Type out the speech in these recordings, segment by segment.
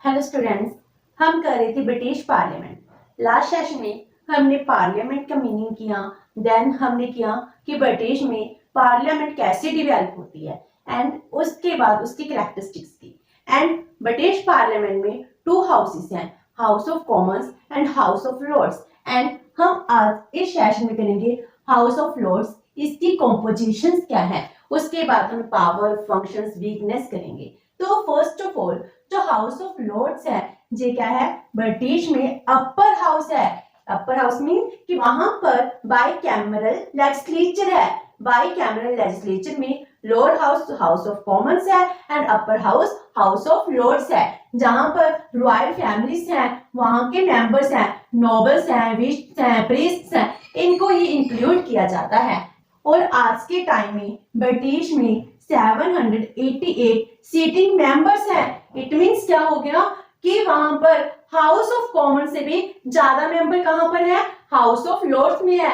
Hello students, हम कर रहे थे ब्रिटिश पार्लियामेंट। लास्ट सेशन में हमने पार्लियामेंट का मीनिंग किया, देन हमने किया कि ब्रिटिश में पार्लियामेंट कैसे डेवलप होती है एंड उसके बाद उसकी कैरेक्टरिस्टिक्स की। एंड ब्रिटिश पार्लियामेंट में टू हाउसेस हैं, house of commons and house of Lord's. And हम आज इस सेशन में करेंगे हाउस ऑफ लॉर्ड्स, इसकी कॉम्पोजिशन क्या है, उसके बाद हम पावर, फंक्शंस, वीकनेस करेंगे। तो फर्स्ट ऑफ ऑल जो हाउस ऑफ लॉर्ड्स है ये क्या है, ब्रिटिश में अपर हाउस है। अपर हाउस मीन कि वहां पर बाई कैमरल लेजिस्लेचर है। बाई कैमरल लेजिस्लेचर में lower house House of Commons है and upper house House of Lords है, जहां पर रॉयल फैमिलीज हैं, वहां के मेंबर्स हैं, नोबल्स हैं, विश्स हैं, प्रीस्ट्स हैं, इनको ही इंक्लूड किया जाता है। और आज के टाइम में ब्रिटिश में 788 सीटिंग मेंबर्स हैं। इट मींस क्या हो गया कि वहां पर हाउस ऑफ कॉमन से भी ज्यादा मेंबर कहां पर है, हाउस ऑफ लॉर्ड्स में है।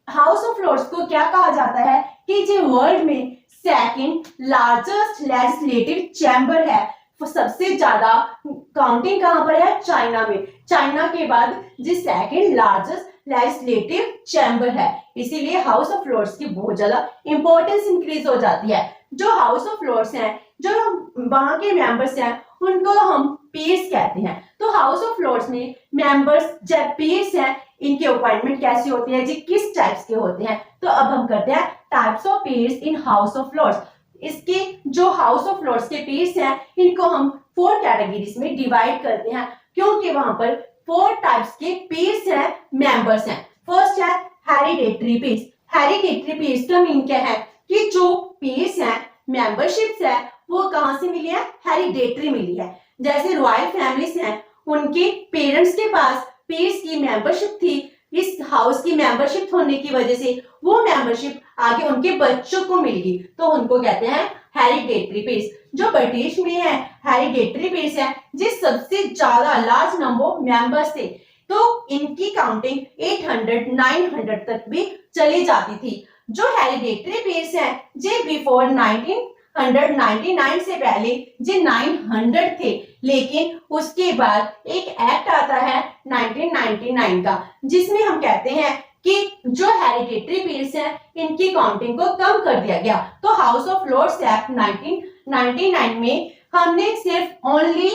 हाउस ऑफ लॉर्ड्स को क्या कहा जाता है कि जो वर्ल्ड में सेकंड लार्जेस्ट लेजिस्लेटिव चैम्बर है। सबसे ज्यादा काउंटिंग कहां पर है, चाइना में। चाइना के बाद जो सेकंड लार्जेस्ट लेजिस्लेटिव चैम्बर है, इसीलिए हाउस ऑफ लॉर्ड्स की बहुत ज्यादा इंपॉर्टेंस इंक्रीज हो जाती है। जो हाउस ऑफ लॉर्ड्स हैं, जो वहां के मेंबर्स हैं, उनको हम पीयर्स कहते हैं। तो हाउस ऑफ लॉर्ड्स में मेंबर्स जब पीयर्स हैं, इनकी अपॉइंटमेंट कैसी होती है जी, किस टाइप्स के होते हैं। तो अब हम करते हैं types of peers in house of lords. इसके जो हाउस ऑफ लॉर्ड्स के पीयर्स हैं, इनको हम 4 कैटेगरीज में डिवाइड करते हैं, क्योंकि वहां पर 4 टाइप्स के पीयर्स हैं, मेंबर्स हैं। फर्स्ट है हेरिडेटरी पीयर्स। हेरिडेटरी पीयर्स का मीन क्या है कि जो पीयर्स हैं, मेंबरशिप्स है, वो कहां से मिली है, हेरिडेटरी मिली है। जैसे रॉयल फैमिलीज हैं, उनके पेरेंट्स के पास पीयर्स की मेंबरशिप थी, इस हाउस की मेंबरशिप होने की वजह से वो मेंबरशिप आगे उनके बच्चों को मिल गई, तो उनको कहते हैं हेरिडेटरी पीयर्स। जो ब्रिटिश में है हेरिडेटरी पीयर्स है, जिस सबसे ज्यादा लार्ज नंबर ऑफ मेंबर्स थे, तो इनकी काउंटिंग 800 900 तक भी चली जाती थी। जो हेरिडेटरी पीयर्स हैं, जे बिफोर 1999 से पहले जे 900 थे, लेकिन उसके बाद एक एक्ट आता है 1999 का, जिसमें हम कहते हैं कि जो हेरिडेटरी पीयर्स हैं, इनकी काउंटिंग को कम कर दिया गया। तो हाउस ऑफ लॉर्ड्स एक्ट 1999 में हमने सिर्फ ओनली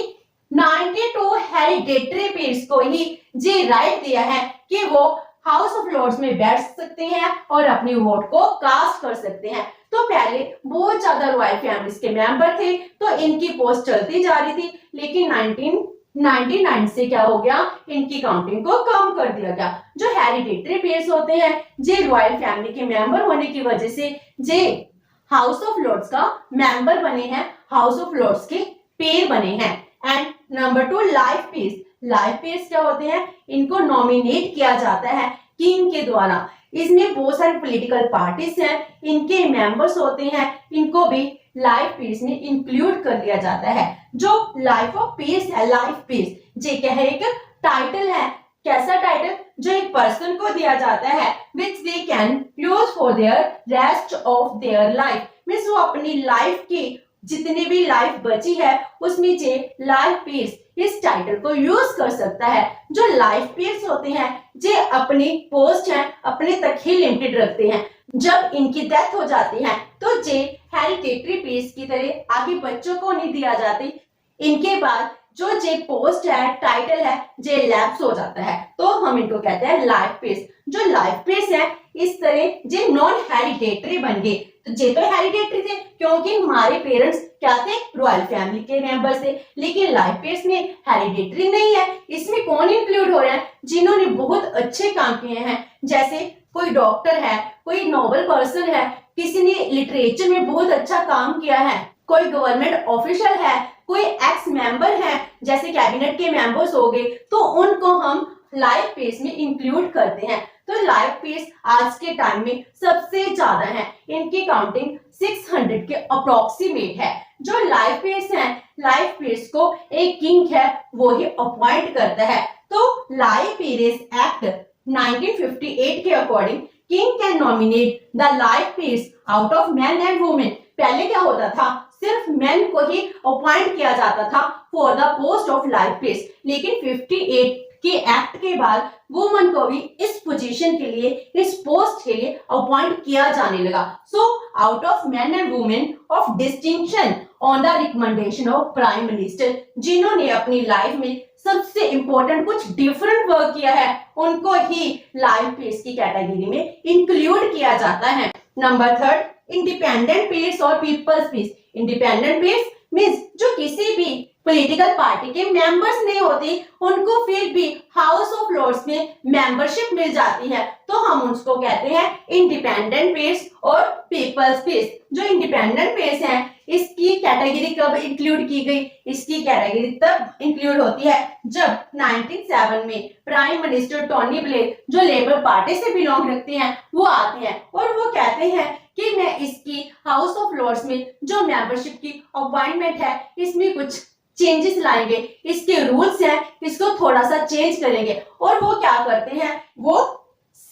92 हेरिडेटरी पीयर्स को ही जी राइट दिया है कि वो हाउस ऑफ लॉर्ड्स में बैठ सकते हैं और अपनी वोट को कास्ट कर सकते हैं। तो पहले बहुत ज्यादा रॉयल फैमिलीज के मेंबर थे, तो इनकी पोस्ट चलती जा रही थी, लेकिन 1999 से क्या हो गया, इनकी काउंटिंग को कम कर दिया गया। जो हेरिडेटरी पीयर्स होते हैं, जे रॉयल फैमिली के मेंबर होने की वजह से जे हाउस ऑफ लॉर्ड्स का मेंबर बने हैं, हाउस ऑफ लॉर्ड्स के पेयर बने हैं। And number 2 life peers. Life peers क्या होते हैं, इनको नॉमिनेट किया जाता है किंग के द्वारा। इसमें बहुत सारी पॉलिटिकल पार्टीज हैं, इनके मेंबर्स होते हैं, इनको भी लाइफ पीयर्स में इंक्लूड कर लिया जाता है। जो लाइफ ऑफ पीयर्स है, लाइफ पीयर्स ये क्या है, एक टाइटल है। कैसा टाइटल, जो एक पर्सन को दिया जाता है, which they can use for their rest of their life. Means वो अपनी लाइफ की जितनी भी लाइफ बची है, उसमें जे लाइफ पीयर्स इस टाइटल को यूज कर सकता है। जो लाइफ पीयर्स होते हैं, जे अपनी पोस्ट है अपने तक ही लिमिटेड रखते हैं। जब इनकी डेथ हो जाती है, तो जे हेरिडेटरी पीयर्स की तरह आगे बच्चों को नहीं दिया जाती। इनके बाद जो जे पोस्ट है, टाइटल है, जे लैप्स हो जाता है, तो हम इनको कहते हैं लाइफ पीयर्स। जो लाइफ पीयर्स है, इस तरह जे नॉन हेरिडेटरी बन गए। तो जे तो हेरिडेटरी थे, क्योंकि हमारे पेरेंट्स क्या थे, रॉयल फैमिली के मेंबर थे, लेकिन लाइफ पीयर्स में हेरिडेटरी नहीं है। इसमें कौन इंक्लूड हो रहे हैं, जिन्होंने बहुत अच्छे काम किए हैं। जैसे कोई डॉक्टर है, कोई नोबल पर्सन है, किसी ने लिटरेचर में बहुत अच्छा काम किया है, कोई गवर्नमेंट ऑफिशियल है, कोई एक्स मेंबर है, जैसे कैबिनेट के मेंबर्स हो गए, तो उनको हम लाइफ पीयर्स में इंक्लूड करते हैं। तो लाइफ पीयर्स आज के टाइम में सबसे ज्यादा है, इनकी काउंटिंग 600 के अप्रोक्सीमेट है। जो लाइफ पीयर्स हैं, लाइफ पीयर्स को एक किंग है वो ही अपॉइंट करता है। तो लाइफ पीयर्स एक्ट 1958 के according king can nominate the life peers out of man and women. पहले क्या होता था, सिर्फ मैन को ही अपॉइंट किया जाता था for the post of life peers, लेकिन 58 के एक्ट के बाद वुमन को भी इस पोजीशन के लिए, इस पोस्ट के लिए अपॉइंट किया जाने लगा। So out of man and women of distinction on the recommendation of prime minister, जिन्होंने अपनी लाइफ में सबसे इंपॉर्टेंट कुछ डिफरेंट वर्क किया है, उनको ही लाइफ पीस की कैटेगरी में इंक्लूड किया जाता है। नंबर थर्ड, इंडिपेंडेंट पीस और people's peers. Independent peers means जो किसी भी पॉलिटिकल पार्टी के मेंबर्स नहीं होते, उनको फिर भी हाउस ऑफ लॉर्ड्स में मेंबरशिप मिल जाती है, तो हम उसको कहते हैं इंडिपेंडेंट पीस और पीपल्स पीस। जो इंडिपेंडेंट पीस है, इसकी कैटेगरी कब इंक्लूड की गई? इसकी कैटेगरी तब इंक्लूड होती है जब 1907 में प्राइम मिनिस्टर टोनी ब्लेयर, जो लेबर पार्टी से बिलोंग रखते हैं, वो आते हैं और वो कहते हैं कि मैं इसकी हाउस ऑफ लॉर्ड्स में जो मेंबरशिप की अपॉइंटमेंट है, इसमें कुछ चेंजेस लाएंगे, इसके रूल्स हैं, इसको थोड़ा सा चेंज करेंगे। और वो क्या करते हैं, वो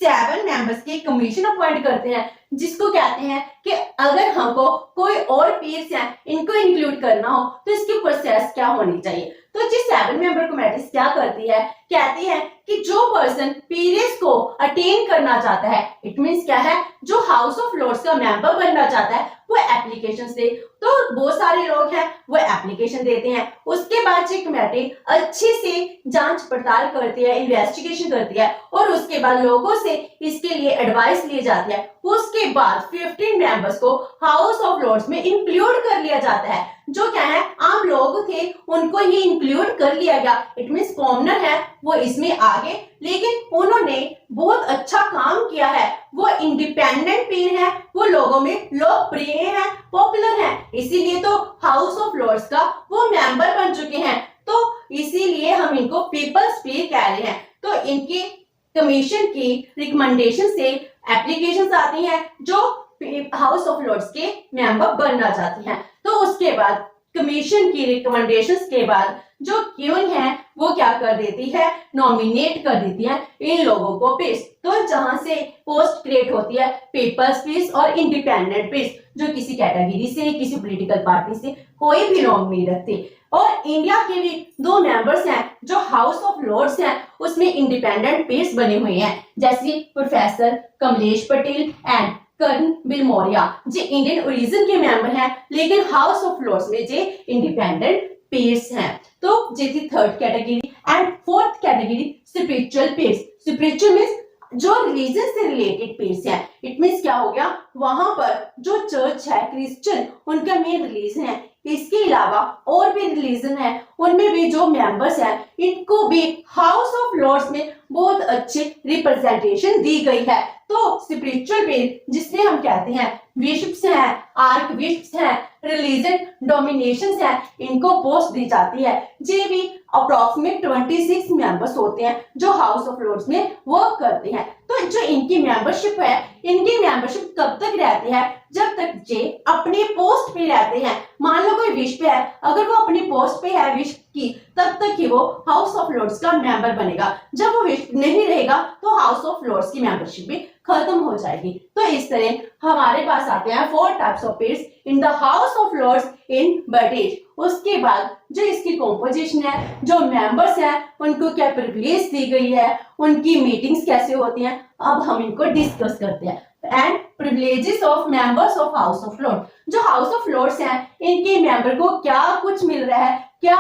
7 मेंबर्स की कमीशन अपॉइंट करते हैं, जिसको कहते हैं कि अगर हमको कोई और पीस है, इनको इंक्लूड करना हो तो इसकी प्रोसेस क्या होनी चाहिए। तो जी 7 मेंबर कमेटी क्या करती है, कहती है कि जो पर्सन पीरियड्स को अटेन करना चाहता है, इट मींस क्या है, जो हाउस ऑफ लॉर्ड्स का मेंबर बनना चाहता है, वो एप्लीकेशन से, तो बहुत सारे लोग हैं वो एप्लीकेशन देते हैं। उसके बाद ये कमेटी अच्छे से जांच पड़ताल करती है, इन्वेस्टिगेशन करती है और उसके बाद लोगों से इसके लिए एडवाइस ली जाती है। उसके बाद 15 मेंबर्स को हाउस ऑफ लॉर्ड्स में इंक्लूड कर लिया जाता है। जो क्या है, आम लोग थे उनको ही इंक्लूड कर लिया गया, इट मींस कॉमनर है वो इसमें आगे, लेकिन उन्होंने बहुत अच्छा काम किया है। वो इंडिपेंडेंट पीर है, वो लोगों में लोकप्रिय है, पॉपुलर है, इसीलिए तो हाउस ऑफ लॉर्ड्स का वो मेंबर बन चुके हैं। तो इसीलिए हम इनको पीपल्स पीर कह रहे हैं। तो इनकी कमीशन की रिकमेंडेशन से एप्लीकेशंस आती हैं जो हाउस ऑफ लॉर्ड्स के मेंबर बनना चाहती हैं। तो उसके बाद कमीशन की रिकमेंडेशंस के बाद जो क्वीन है वो क्या कर देती है, नॉमिनेट कर देती है इन लोगों को पीस। तो जहां से पोस्ट क्रिएट होती है पीपल्स पीस और इंडिपेंडेंट पीस, जो किसी कैटेगरी से, किसी पॉलिटिकल पार्टी से कोई बिलोंग नहीं रखती। और इंडिया के भी 2 मेंबर्स हैं जो हाउस ऑफ लॉर्ड्स हैं, उसमें इंडिपेंडेंट पीस बने हुए हैं, जैसे professor Kamlesh Patel and Karan Bilimoria, जो इंडियन ओरिजिन के मेंबर हैं, लेकिन हाउस ऑफ लॉर्ड्स में जो इंडिपेंडेंट पीस हैं। तो ये थी third category. And fourth category spiritual peace. Spiritual means जो रिलीजन से रिलेटेड पीस है, इट मींस क्या हो गया, वहां पर जो चर्च है, क्रिश्चियन, उनका मेन रिलीजन है। इसके अलावा और भी रिलीजन है, उनमें भी जो मेंबर्स हैं, इनको भी हाउस ऑफ लॉर्ड्स में बहुत अच्छी रिप्रेजेंटेशन दी गई है। तो स्पिरिचुअल पीस जिसमें हम कहते हैं बिशप्स हैं, आर्क बिशप्स हैं, रिलीजन डोमिनेशंस हैं, इनको पोस्ट दी जाती है। ये भी अप्रोक्सीमेट 26 मेंबर्स होते हैं जो हाउस ऑफ लॉर्ड्स में वर्क करते हैं। तो जो इनकी मेंबरशिप है, इनकी मेंबरशिप कब तक रहती है, जब तक ये अपने पोस्ट पे रहते हैं। मान लो कोई विश पे है, अगर वो अपनी पोस्ट पे है विश की, तब तक ही वो हाउस ऑफ लॉर्ड्स का मेंबर बनेगा। जब वो विश नहीं रहेगा तो हाउस ऑफ लॉर्ड्स की मेंबरशिप भी खत्म हो जाएगी। तो इस तरह हमारे पास आते हैं 4 types of peers in the house of lords in British. उसके बाद जो इसकी कॉम्पोजिशन है, जो मेंबर्स हैं, उनको क्या प्रिविलेज दी गई है, उनकी मीटिंग्स कैसे होती हैं, अब हम इनको डिस्कस करते हैं। And privileges of members of house of Lord's. जो हाउस ऑफ लॉर्ड्स हैं, इनके मेंबर को क्या कुछ मिल रहा है, क्या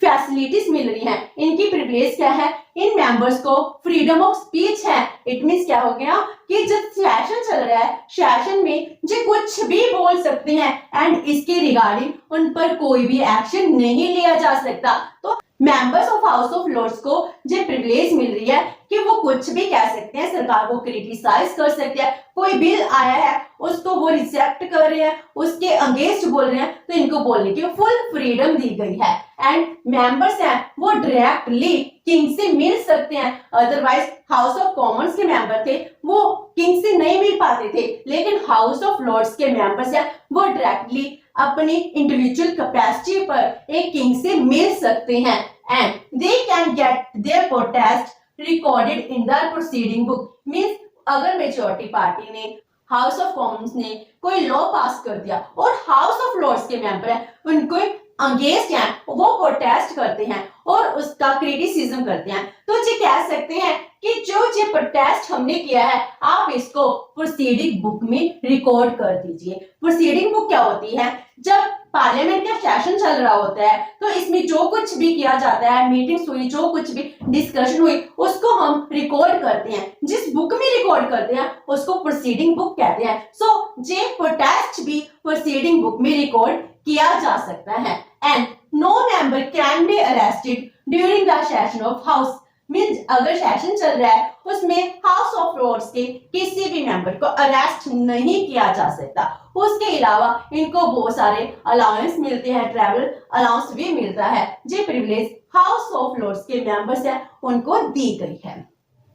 फैसिलिटीज मिल रही हैं, इनकी प्रिविलेज क्या है, इन मेंबर्स को फ्रीडम ऑफ स्पीच है। इट मींस क्या हो गया कि जब सेशन चल रहा है, सेशन में जो कुछ भी बोल सकते हैं एंड इसके रिगार्डिंग उन पर कोई भी एक्शन नहीं लिया जा सकता। तो members of house of lords को जो प्रिविलेज मिल रही है कि वो कुछ भी कह सकते हैं, सरकार को क्रिटिसाइज कर सकते हैं, कोई बिल आया है उसको वो रिजेक्ट कर रहे हैं, उसके अगेंस्ट बोल रहे हैं, तो इनको बोलने की फुल फ्रीडम दी गई है। एंड मेंबर्स हैं वो डायरेक्टली किंग से मिल सकते हैं। अदरवाइज हाउस ऑफ कॉमन्स के मेंबर थे वो किंग से नहीं मिल पाते थे, लेकिन हाउस ऑफ लॉर्ड्स के मेंबर्स हैं वो डायरेक्टली अपनी इंडिविजुअल कैपेसिटी पर एक किंग से मिल सकते हैं and they can get their protest recorded in the proceeding book. Means अगर मेजॉरिटी पार्टी ने हाउस ऑफ कॉमन्स ने कोई लॉ पास कर दिया और हाउस ऑफ लॉर्ड्स के मेंबर हैं उनको अगेंस्ट हैं, वो प्रोटेस्ट करते हैं और उसका क्रिटिसिज्म करते हैं, तो जी कह सकते हैं कि जो ये प्रोटेस्ट हमने किया है आप इसको प्रोसीडिंग बुक में रिकॉर्ड कर दीजिए। प्रोसीडिंग बुक क्या होती है? जब पार्लियामेंट का सेशन चल रहा होता है तो इसमें जो कुछ भी किया जाता है, मीटिंग्स हुई, जो कुछ भी डिस्कशन हुई, उसको हम रिकॉर्ड करते हैं। जिस बुक में रिकॉर्ड करते हैं उसको प्रोसीडिंग बुक कहते हैं। सो ये प्रोटेस्ट भी प्रोसीडिंग बुक में रिकॉर्ड किया जा सकता है। And no member can be arrested during the session of house, means अगर सेशन चल रहा है उसमें हाउस ऑफ लॉर्ड्स के किसी भी मेंबर को अरेस्ट नहीं किया जा सकता। उसके अलावा इनको बहुत सारे अलाउंस मिलते हैं, ट्रैवल अलाउंस भी मिलता है। ये प्रिविलेज हाउस ऑफ लॉर्ड्स के मेंबर्स हैं उनको दी गई है।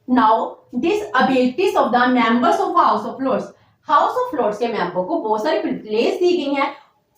Now disabilities of the members of house of Lords, House of Lord's के मेंबर को बहुत सारी प्रिविलेज दी गई हैं।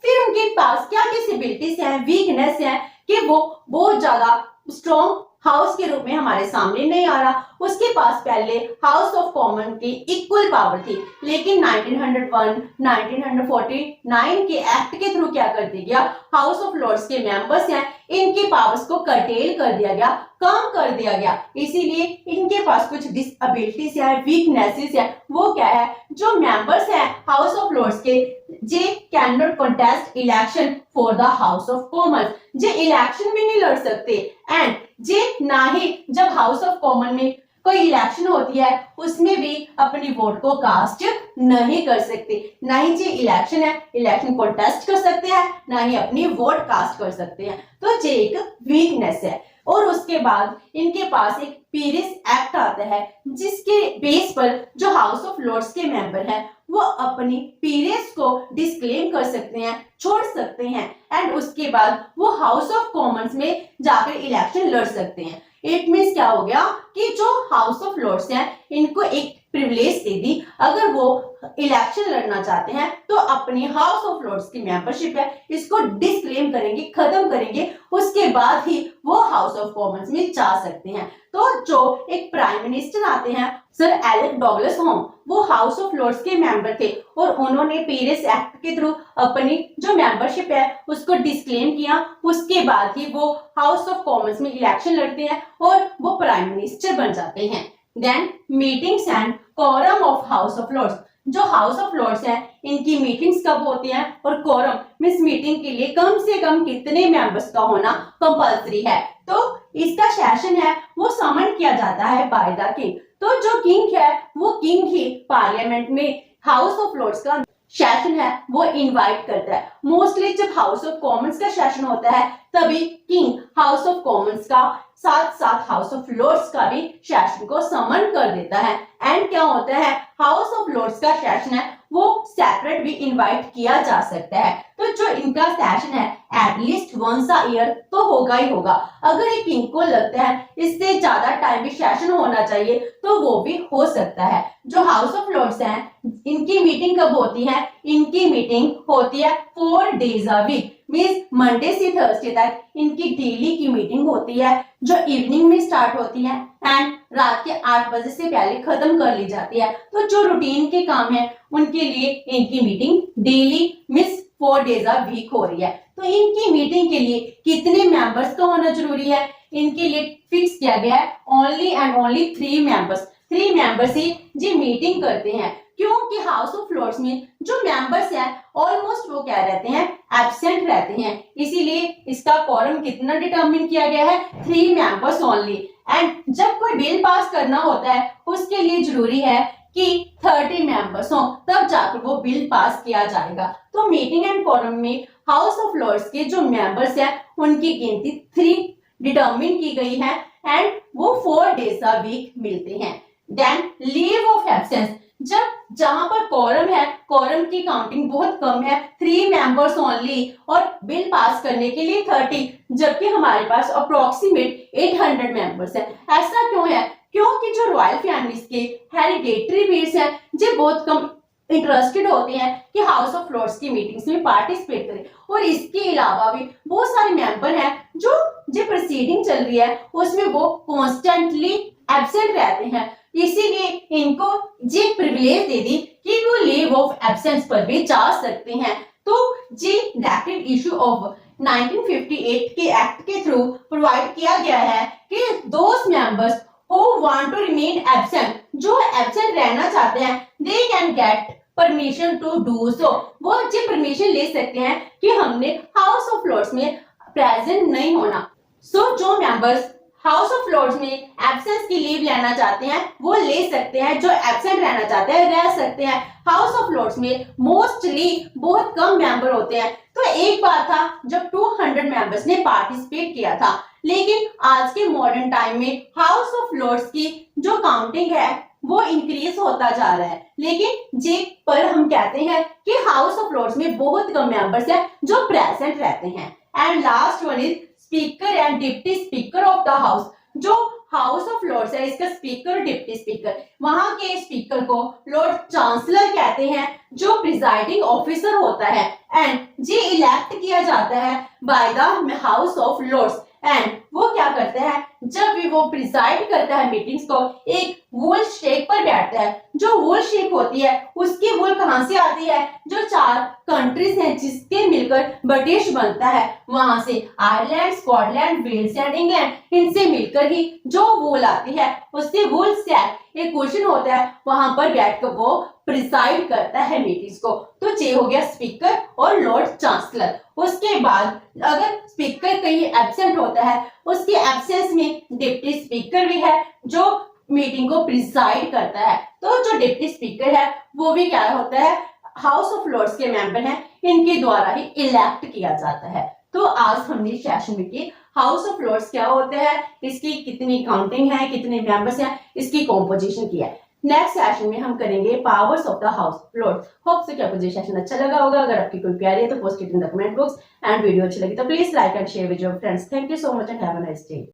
फिर उनके पास क्या डिसेबिलिटीज हैं, वीकनेस है कि वो बहुत ज्यादा स्ट्रॉन्ग हाउस के रूप में हमारे सामने नहीं आ रहा। उसके पास पहले हाउस ऑफ कॉमन की इक्वल पावर थी, लेकिन 1901, 1949 के एक्ट के थ्रू क्या कर दिया गया, हाउस ऑफ लॉर्ड्स के मेंबर्स हैं इनकी पावर्स को कर्टेल कर दिया गया, कम कर दिया गया। इसीलिए इनके पास कुछ डिसएबिलिटीज है, वीकनेसेस है। वो क्या है? जो मेंबर्स हैं हाउस ऑफ लॉर्ड्स के, जे can not contest election for the house of Commons, जे इलेक्शन भी नहीं लड़ सकते। एंड जे ना ही जब हाउस ऑफ कॉमन में कोई इलेक्शन होती है उसमें भी अपनी वोट को कास्ट नहीं कर सकते। ना ही जे इलेक्शन है, इलेक्शन कॉन्टेस्ट कर सकते हैं, ना ही अपनी वोट कास्ट कर सकते हैं। तो ये एक वीकनेस है। और उसके बाद इनके पास एक पीरिस एक्ट आता है जिसके बेस पर जो हाउस ऑफ लॉर्ड्स के मेंबर हैं वो अपनी पीरियड्स को डिस्क्लेम कर सकते हैं, छोड़ सकते हैं। एंड उसके बाद वो हाउस ऑफ कॉमन्स में जाकर इलेक्शन लड़ सकते हैं। इट मींस क्या हो गया कि जो हाउस ऑफ लॉर्ड्स हैं इनको एक प्रिविलेज दे दी, अगर वो इलेक्शन लड़ना चाहते हैं तो अपनी हाउस ऑफ लॉर्ड्स की मेंबरशिप है इसको डिस्क्लेम करेंगे, खत्म करेंगे, उसके बाद ही वो हाउस ऑफ कॉमन्स में जा सकते हैं। तो जो एक प्राइम मिनिस्टर आते हैं सर एलेक्स डगलस होम, वो हाउस ऑफ लॉर्ड्स के मेंबर थे और उन्होंने पीरिस एक्ट के थ्रू अपनी जो मेंबरशिप है उसको डिस्क्लेम किया। उसके बाद ही वो हाउस ऑफ कॉमन्स में इलेक्शन लड़ते हैं और वो प्राइम मिनिस्टर बन जाते हैं। Then meetings and quorum of house of Lord's, जो हाउस ऑफ लॉर्ड्स है इनकी मीटिंग्स कब होती हैं और कोरम मींस मीटिंग के लिए कम से कम कितने मेंबर्स का होना कंपल्सरी है। तो इसका सेशन है वो समन किया जाता है बाय द किंग। तो जो किंग है वो किंग ही पार्लियामेंट में हाउस ऑफ लॉर्ड्स का सेशन है वो इनवाइट करता है। मोस्टली जब हाउस ऑफ कॉमन्स का सेशन होता है तभी किंग हाउस ऑफ कॉमन्स का साथ साथ हाउस ऑफ लॉर्ड्स का भी सेशन को समन कर देता है। एंड क्या होता है, हाउस ऑफ लॉर्ड्स का सेशन है वो सेपरेट भी इनवाइट किया जा सकता है। तो जो इनका सेशन है एटलीस्ट वंस अ ईयर तो होगा ही होगा। अगर एक किंग को लगता है इससे ज्यादा टाइम भी सेशन होना चाहिए तो वो भी हो सकता है। जो हाउस ऑफ लॉर्ड्स हैं इनकी मीटिंग कब होती है? इनकी मीटिंग होती है 4 days a week, means Monday से थर्सडे तक इनकी डेली की मीटिंग होती है जो इवनिंग में स्टार्ट होती है एंड रात के 8 बजे से पहले खत्म कर ली जाती है। तो जो रूटीन के काम है उनके लिए इनकी meeting daily means 4 days a week हो रही है। तो इनकी मीटिंग के लिए कितने मेंबर्स का होना जरूरी है? इनके लिए फिक्स किया गया है only and only 3 members. 3 members ही जी मीटिंग करते हैं, क्योंकि हाउस ऑफ लॉर्ड्स में जो मेंबर्स हैं ऑलमोस्ट वो क्या रहते हैं, एब्सेंट रहते हैं। इसीलिए इसका क्वारम कितना डिटरमिन किया गया है, 3 मेंबर्स ओनली। एंड जब कोई बिल पास करना होता है उसके लिए जरूरी है कि 30 मेंबर्स हो, तब जाकर वो बिल पास किया जाएगा। तो मीटिंग एंड क्वारम में हाउस ऑफ लॉर्ड्स के जो मेंबर्स हैं उनकी गिनती 3 डिटरमिन की गई है एंड वो 4 days a week मिलते हैं। देन लीव ऑफ एब्सेंस, जब जहां पर कोरम है, कोरम की काउंटिंग बहुत कम है, 3 मेंबर्स ओनली और बिल पास करने के लिए 30, जबकि हमारे पास अप्रोक्सीमेट 800 मेंबर्स हैं। ऐसा क्यों है? क्योंकि जो रॉयल फैमिलीज के हेरिडेटरी बीड्स हैं जो बहुत कम इंटरेस्टेड होते हैं कि हाउस ऑफ लॉर्ड्स की मीटिंग्स में पार्टिसिपेट करें। और इसके अलावा भी बहुत सारे मेंबर हैं जो प्रोसीडिंग चल रही है उसमें वो कॉन्स्टेंटली एब्सेंट रहते हैं। इसीलिए इनको ये प्रिविलेज दे दी कि वो लीव ऑफ एब्सेंस पर भी जा सकते हैं। तो ये डायरेक्टिव इशू ऑफ 1958 के एक्ट के थ्रू प्रोवाइड किया गया है कि दोस्त members who want to remain absent, जो एब्सेंट रहना चाहते हैं, they can get permission to do so, वो अच्छी परमिशन ले सकते हैं कि हमने हाउस ऑफ लॉर्ड्स में प्रेजेंट नहीं होना। जो मेंबर्स हाउस ऑफ लॉर्ड्स में एब्सेंस की लीव लेना चाहते हैं वो ले सकते हैं, जो एब्सेंट रहना चाहते हैं रह सकते हैं। हाउस ऑफ लॉर्ड्स में मोस्टली बहुत कम मेंबर होते हैं। तो एक बार था जब 200 मेंबर्स ने पार्टिसिपेट किया था, लेकिन आज के मॉडर्न टाइम में हाउस ऑफ लॉर्ड्स की जो काउंटिंग है वो इंक्रीज होता जा रहा है, लेकिन जे पर हम कहते हैं कि हाउस ऑफ लॉर्ड्स में बहुत कम मेंबर्स हैं जो प्रेजेंट रहते हैं। And last one is speaker and deputy speaker of the house. जो हाउस ऑफ लॉर्ड्स है इसका स्पीकर और डिप्टी स्पीकर, वहां के स्पीकर को लॉर्ड चांसलर कहते हैं, जो प्रिजाइडिंग ऑफिसर होता है। एंड ये इलेक्ट किया जाता है by the house of Lord's. And वो क्या करते हैं, जब भी वो प्रिसाइड करता है मीटिंग्स को, एक वूल शेक पर बैठता है। जो वूल शेक होती है उसकी वूल कहां से आती है, जो 4 कंट्रीज हैं जिसके मिलकर ब्रिटिश बनता है, वहां से Ireland, Scotland, Wales and England, इनसे मिलकर ही जो वूल आती है उससे वूल शेक एक क्वेश्चन होता है, वहां पर बैठकर वो प्रिसाइड करता है मीटिंग्स को। तो ये हो गया स्पीकर और लॉर्ड चांसलर। उसके बाद अगर स्पीकर कहीं एब्सेंट होता है, उसके एब्सेंस में डिप्टी स्पीकर भी है जो मीटिंग को प्रिसाइड करता है। तो जो डिप्टी स्पीकर है वो भी क्या होता है, हाउस ऑफ लॉर्ड्स के मेंबर हैं, इनके द्वारा ही इलेक्ट किया जाता है। तो आज हमने सेशन में की हाउस ऑफ लॉर्ड्स क्या होते हैं, इसकी कितनी काउंटिंग है, कितने मेंबर्स हैं, इसकी कॉम्पोजिशन की है। नेक्स्ट सेशन में हम करेंगे powers of the House Lords. Hope से क्या आपको ये सेशन अच्छा लगा होगा। अगर आपकी कोई प्यारी है तो post it in the comment box. And video अच्छी लगी तो please like and share with your friends. Thank you so much and have a nice day.